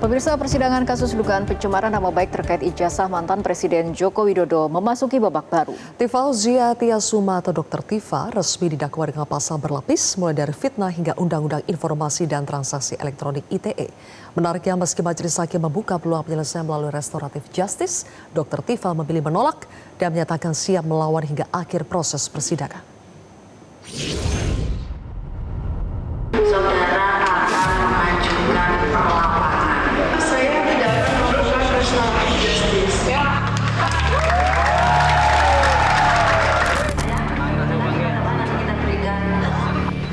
Pemirsa, persidangan kasus dugaan pencemaran nama baik terkait ijazah mantan Presiden Joko Widodo memasuki babak baru. Tifauziah Tiasuma atau Dr. Tifa resmi didakwa dengan pasal berlapis mulai dari fitnah hingga Undang-Undang Informasi dan Transaksi Elektronik ITE. Menariknya, meski majelis hakim membuka peluang penyelesaian melalui restoratif justice, Dr. Tifa memilih menolak dan menyatakan siap melawan hingga akhir proses persidangan. Saudara akan mengajukan perlawanan. Saya tidak akan melakukan restoratif justice.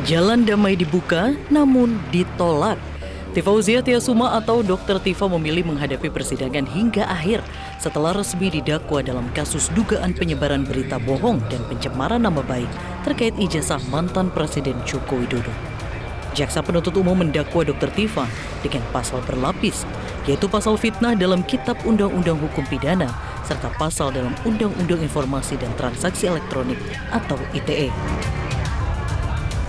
Jalan damai dibuka, namun ditolak. Tifauziah Tiasuma atau Dr. Tifa memilih menghadapi persidangan hingga akhir setelah resmi didakwa dalam kasus dugaan penyebaran berita bohong dan pencemaran nama baik terkait ijazah mantan Presiden Joko Widodo. Jaksa penuntut umum mendakwa Dr. Tifa dengan pasal berlapis, yaitu pasal fitnah dalam Kitab Undang-Undang Hukum Pidana serta pasal dalam Undang-Undang Informasi dan Transaksi Elektronik atau ITE.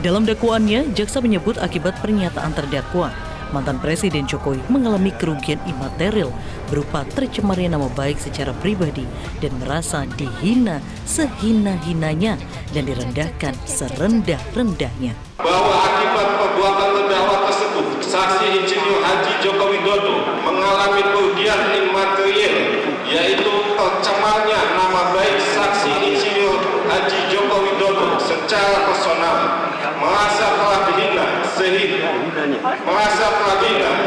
Dalam dakwaannya, jaksa menyebut akibat pernyataan terdakwa, mantan Presiden Jokowi mengalami kerugian imaterial berupa tercemarnya nama baik secara pribadi dan merasa dihina sehina-hinanya dan direndahkan serendah-rendahnya. Bahwa akibat perbuatan terdakwa tersebut, saksi Insinyur Haji Joko Widodo mengalami kerugian imaterial, yaitu tercemarnya nama baik saksi Insinyur Haji Joko Widodo secara personal, merasa telah dihina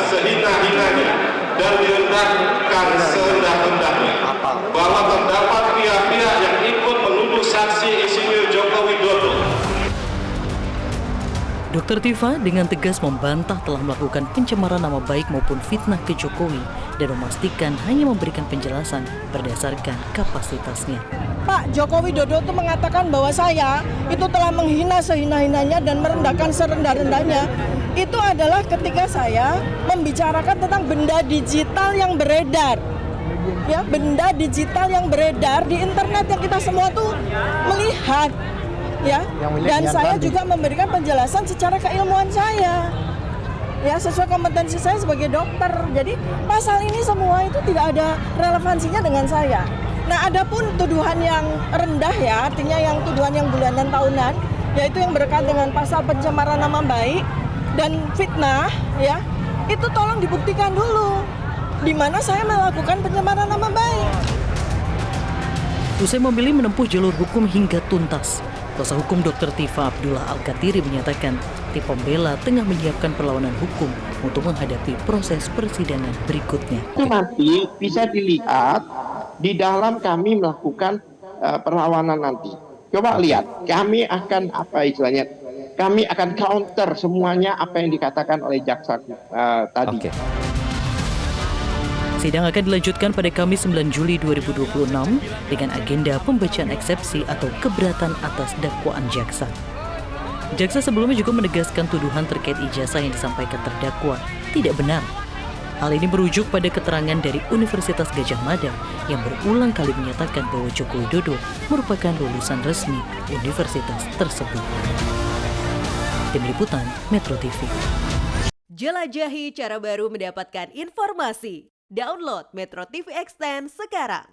sehina-hinanya dan direndahkan serendah-rendahnya, bahwa terdapat pihak-pihak yang ikut menuduh saksi Insinyur Joko Widodo. Dr. Tifa dengan tegas membantah telah melakukan pencemaran nama baik maupun fitnah ke Jokowi dan memastikan hanya memberikan penjelasan berdasarkan kapasitasnya. Pak Joko Widodo itu mengatakan bahwa saya itu telah menghina sehina-hinanya dan merendahkan serendah-rendahnya. Itu adalah ketika saya membicarakan tentang benda digital yang beredar. Ya, benda digital yang beredar di internet yang kita semua tuh melihat. Ya, dan saya juga memberikan penjelasan secara keilmuan saya, ya sesuai kompetensi saya sebagai dokter. Jadi pasal ini semua itu tidak ada relevansinya dengan saya. Nah, adapun tuduhan yang rendah ya, artinya yang tuduhan yang bulanan tahunan, yaitu yang berkaitan dengan pasal pencemaran nama baik dan fitnah, ya itu tolong dibuktikan dulu di mana saya melakukan pencemaran nama baik. Usai memilih menempuh jalur hukum hingga tuntas, kuasa hukum Dr. Tifa Abdullah Al-Katiri menyatakan tim pembela tengah menyiapkan perlawanan hukum untuk menghadapi proses persidangan berikutnya. Itu nanti bisa dilihat di dalam kami melakukan perlawanan nanti. Coba lihat, kami akan kami akan counter semuanya apa yang dikatakan oleh jaksa tadi. Okay. Sidang akan dilanjutkan pada Kamis 9 Juli 2026 dengan agenda pembacaan eksepsi atau keberatan atas dakwaan jaksa. Jaksa sebelumnya juga menegaskan tuduhan terkait ijazah yang disampaikan terdakwa tidak benar. Hal ini merujuk pada keterangan dari Universitas Gadjah Mada yang berulang kali menyatakan bahwa Joko Widodo merupakan lulusan resmi universitas tersebut. Tim Liputan Metro TV. Jelajahi cara baru mendapatkan informasi. Download Metro TV Extend sekarang.